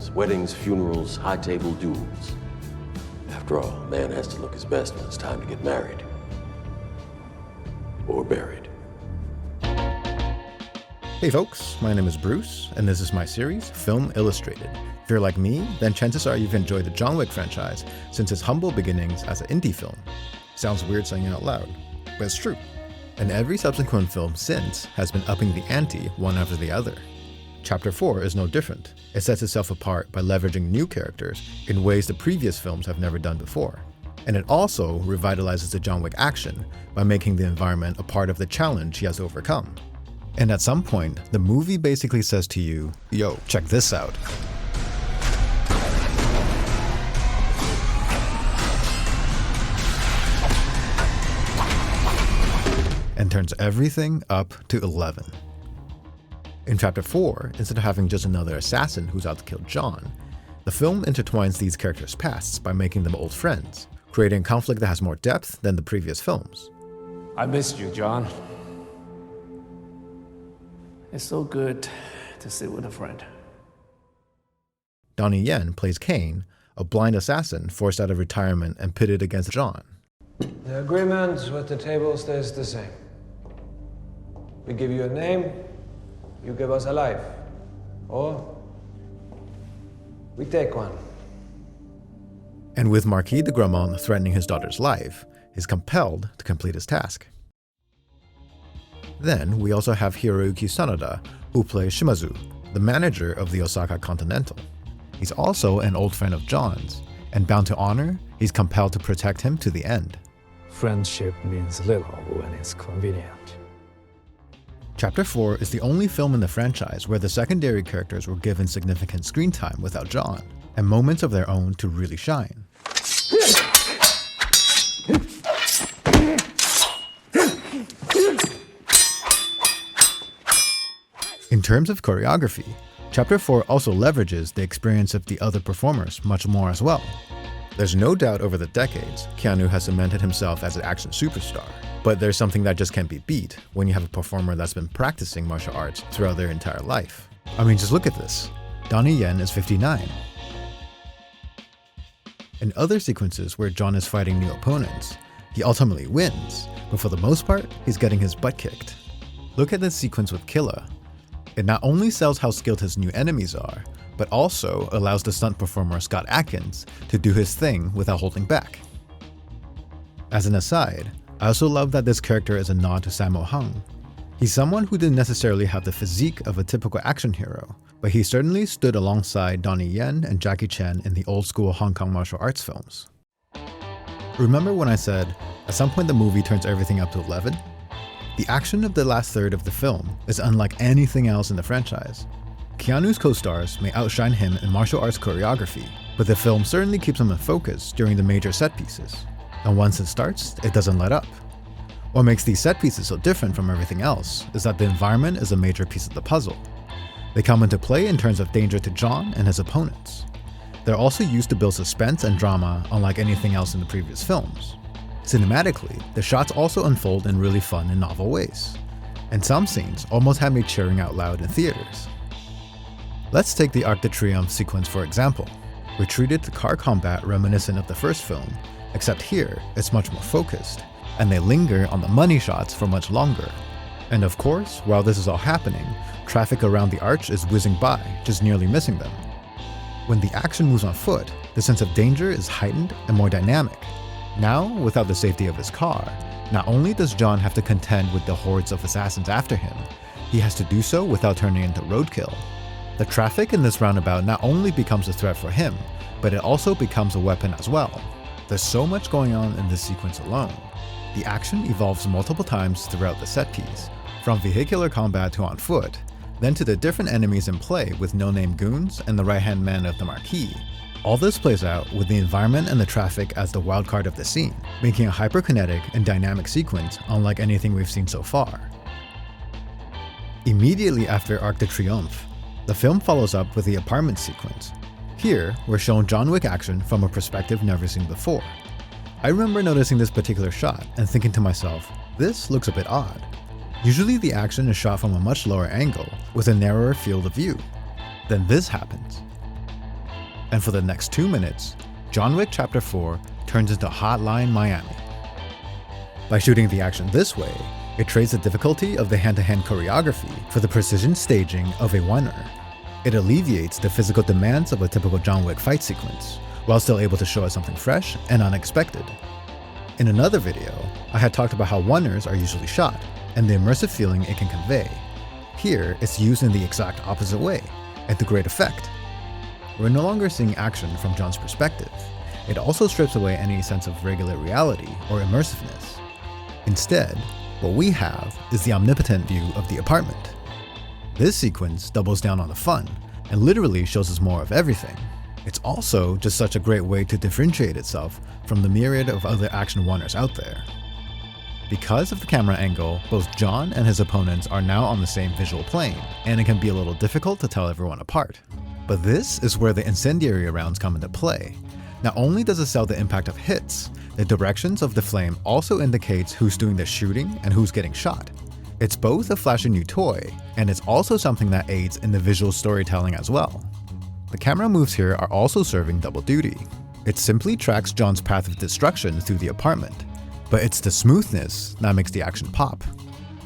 parties, weddings, funerals, high-table duels. After all, a man has to look his best when it's time to get married. Or buried. Hey folks, my name is Bruce, and this is my series, Film Illustrated. If you're like me, then chances are you've enjoyed the John Wick franchise since its humble beginnings as an indie film. Sounds weird saying it out loud, but it's true. And every subsequent film since has been upping the ante one after the other. Chapter 4 is no different. It sets itself apart by leveraging new characters in ways the previous films have never done before. And it also revitalizes the John Wick action by making the environment a part of the challenge he has overcome. And at some point, the movie basically says to you, yo, check this out. And turns everything up to 11. In Chapter 4, instead of having just another assassin who's out to kill John, the film intertwines these characters' pasts by making them old friends, creating a conflict that has more depth than the previous films. I missed you, John. It's so good to sit with a friend. Donnie Yen plays Kane, a blind assassin forced out of retirement and pitted against John. The agreement with the table stays the same. We give you a name, you give us a life. Or we take one. And with Marquis de Gramont threatening his daughter's life, he's compelled to complete his task. Then we also have Hiroyuki Sanada, who plays Shimazu, the manager of the Osaka Continental. He's also an old friend of John's, and bound to honor, he's compelled to protect him to the end. Friendship means little when it's convenient. Chapter 4 is the only film in the franchise where the secondary characters were given significant screen time without John, and moments of their own to really shine. In terms of choreography, Chapter 4 also leverages the experience of the other performers much more as well. There's no doubt over the decades, Keanu has cemented himself as an action superstar, but there's something that just can't be beat when you have a performer that's been practicing martial arts throughout their entire life. I mean, just look at this. Donnie Yen is 59. In other sequences where John is fighting new opponents, he ultimately wins, but for the most part, he's getting his butt kicked. Look at this sequence with Killa. It not only sells how skilled his new enemies are, but also allows the stunt performer Scott Adkins to do his thing without holding back. As an aside, I also love that this character is a nod to Sammo Hung. He's someone who didn't necessarily have the physique of a typical action hero, but he certainly stood alongside Donnie Yen and Jackie Chan in the old-school Hong Kong martial arts films. Remember when I said, at some point the movie turns everything up to 11? The action of the last third of the film is unlike anything else in the franchise. Keanu's co-stars may outshine him in martial arts choreography, but the film certainly keeps him in focus during the major set pieces. And once it starts, it doesn't let up. What makes these set pieces so different from everything else is that the environment is a major piece of the puzzle. They come into play in terms of danger to John and his opponents. They're also used to build suspense and drama unlike anything else in the previous films. Cinematically, the shots also unfold in really fun and novel ways, and some scenes almost had me cheering out loud in theaters. Let's take the Arc de Triomphe sequence for example. We treated the car combat reminiscent of the first film, except here it's much more focused, and they linger on the money shots for much longer. And of course, while this is all happening, traffic around the arch is whizzing by, just nearly missing them. When the action moves on foot, the sense of danger is heightened and more dynamic. Now, without the safety of his car, not only does John have to contend with the hordes of assassins after him, he has to do so without turning into roadkill. The traffic in this roundabout not only becomes a threat for him, but it also becomes a weapon as well. There's so much going on in this sequence alone. The action evolves multiple times throughout the set piece, from vehicular combat to on foot, then to the different enemies in play with no-name goons and the right-hand man of the Marquis. All this plays out with the environment and the traffic as the wildcard of the scene, making a hyperkinetic and dynamic sequence unlike anything we've seen so far. Immediately after Arc de Triomphe, the film follows up with the apartment sequence. Here, we're shown John Wick action from a perspective never seen before. I remember noticing this particular shot and thinking to myself, this looks a bit odd. Usually the action is shot from a much lower angle with a narrower field of view. Then this happens. And for the next 2 minutes, John Wick Chapter 4 turns into Hotline Miami. By shooting the action this way, it trades the difficulty of the hand-to-hand choreography for the precision staging of a one-er. It alleviates the physical demands of a typical John Wick fight sequence, while still able to show us something fresh and unexpected. In another video, I had talked about how one-ers are usually shot, and the immersive feeling it can convey. Here, it's used in the exact opposite way, and to great effect. We're no longer seeing action from John's perspective. It also strips away any sense of regular reality or immersiveness. Instead, what we have is the omnipotent view of the apartment. This sequence doubles down on the fun and literally shows us more of everything. It's also just such a great way to differentiate itself from the myriad of other action one-ers out there. Because of the camera angle, both John and his opponents are now on the same visual plane, and it can be a little difficult to tell everyone apart. But this is where the incendiary rounds come into play. Not only does it sell the impact of hits, the directions of the flame also indicates who's doing the shooting and who's getting shot. It's both a flashy new toy, and it's also something that aids in the visual storytelling as well. The camera moves here are also serving double duty. It simply tracks John's path of destruction through the apartment, but it's the smoothness that makes the action pop.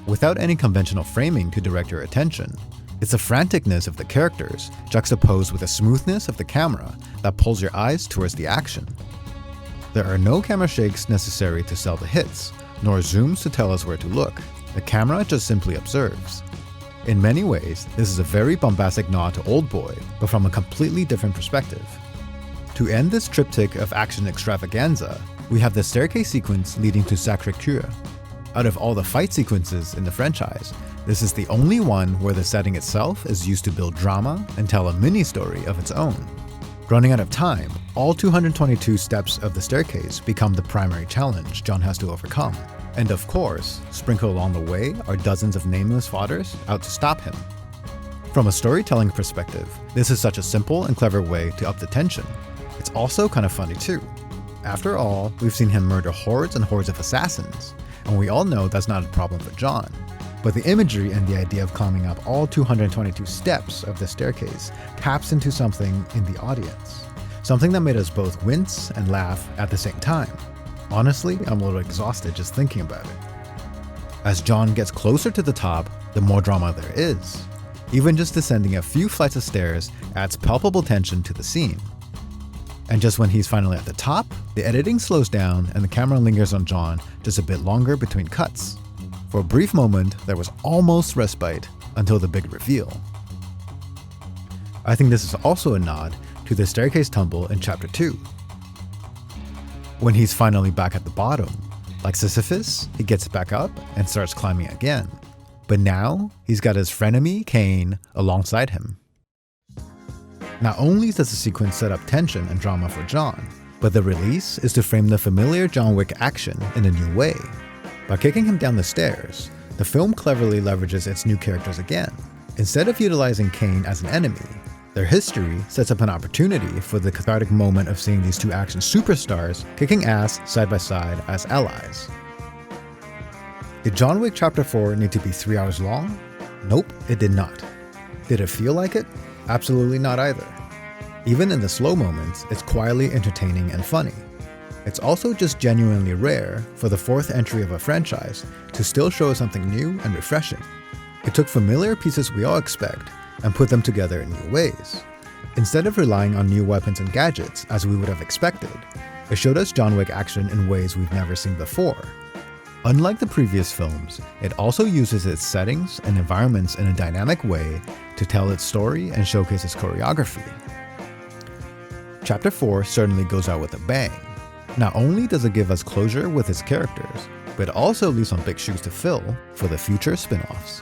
Without any conventional framing to direct your attention, it's the franticness of the characters juxtaposed with the smoothness of the camera that pulls your eyes towards the action. There are no camera shakes necessary to sell the hits, nor zooms to tell us where to look. The camera just simply observes. In many ways, this is a very bombastic nod to Oldboy, but from a completely different perspective. To end this triptych of action extravaganza, we have the staircase sequence leading to Sacré-Cœur. Out of all the fight sequences in the franchise, this is the only one where the setting itself is used to build drama and tell a mini-story of its own. Running out of time, all 222 steps of the staircase become the primary challenge John has to overcome. And of course, sprinkled along the way are dozens of nameless fodders out to stop him. From a storytelling perspective, this is such a simple and clever way to up the tension. It's also kind of funny too. After all, we've seen him murder hordes and hordes of assassins, and we all know that's not a problem for John. But the imagery and the idea of climbing up all 222 steps of the staircase taps into something in the audience. Something that made us both wince and laugh at the same time. Honestly, I'm a little exhausted just thinking about it. As John gets closer to the top, the more drama there is. Even just descending a few flights of stairs adds palpable tension to the scene. And just when he's finally at the top, the editing slows down and the camera lingers on John just a bit longer between cuts. For a brief moment, there was almost respite until the big reveal. I think this is also a nod to the staircase tumble in Chapter 2. When he's finally back at the bottom, like Sisyphus, he gets back up and starts climbing again. But now, he's got his frenemy, Cain, alongside him. Not only does the sequence set up tension and drama for John, but the release is to frame the familiar John Wick action in a new way. By kicking him down the stairs, the film cleverly leverages its new characters again. Instead of utilizing Cain as an enemy, their history sets up an opportunity for the cathartic moment of seeing these two action superstars kicking ass side by side as allies. Did John Wick Chapter 4 need to be 3 hours long? Nope, it did not. Did it feel like it? Absolutely not either. Even in the slow moments, it's quietly entertaining and funny. It's also just genuinely rare for the fourth entry of a franchise to still show us something new and refreshing. It took familiar pieces we all expect and put them together in new ways. Instead of relying on new weapons and gadgets as we would have expected, it showed us John Wick action in ways we've never seen before. Unlike the previous films, it also uses its settings and environments in a dynamic way to tell its story and showcase its choreography. Chapter 4 certainly goes out with a bang. Not only does it give us closure with its characters, but it also leaves some big shoes to fill for the future spin-offs.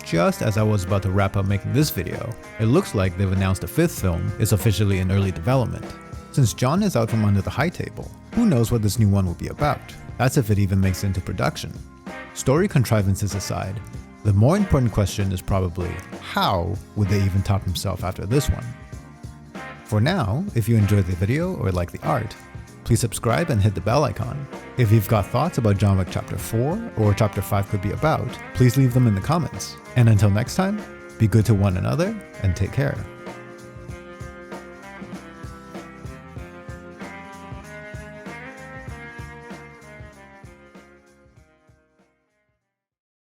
Just as I was about to wrap up making this video, it looks like they've announced the 5th film is officially in early development. Since John is out from under the high table, who knows what this new one will be about? That's if it even makes it into production. Story contrivances aside, the more important question is probably, how would they even top himself after this one? For now, if you enjoyed the video or like the art, please subscribe and hit the bell icon. If you've got thoughts about John Wick Chapter 4 or Chapter 5 could be about, please leave them in the comments. And until next time, be good to one another and take care.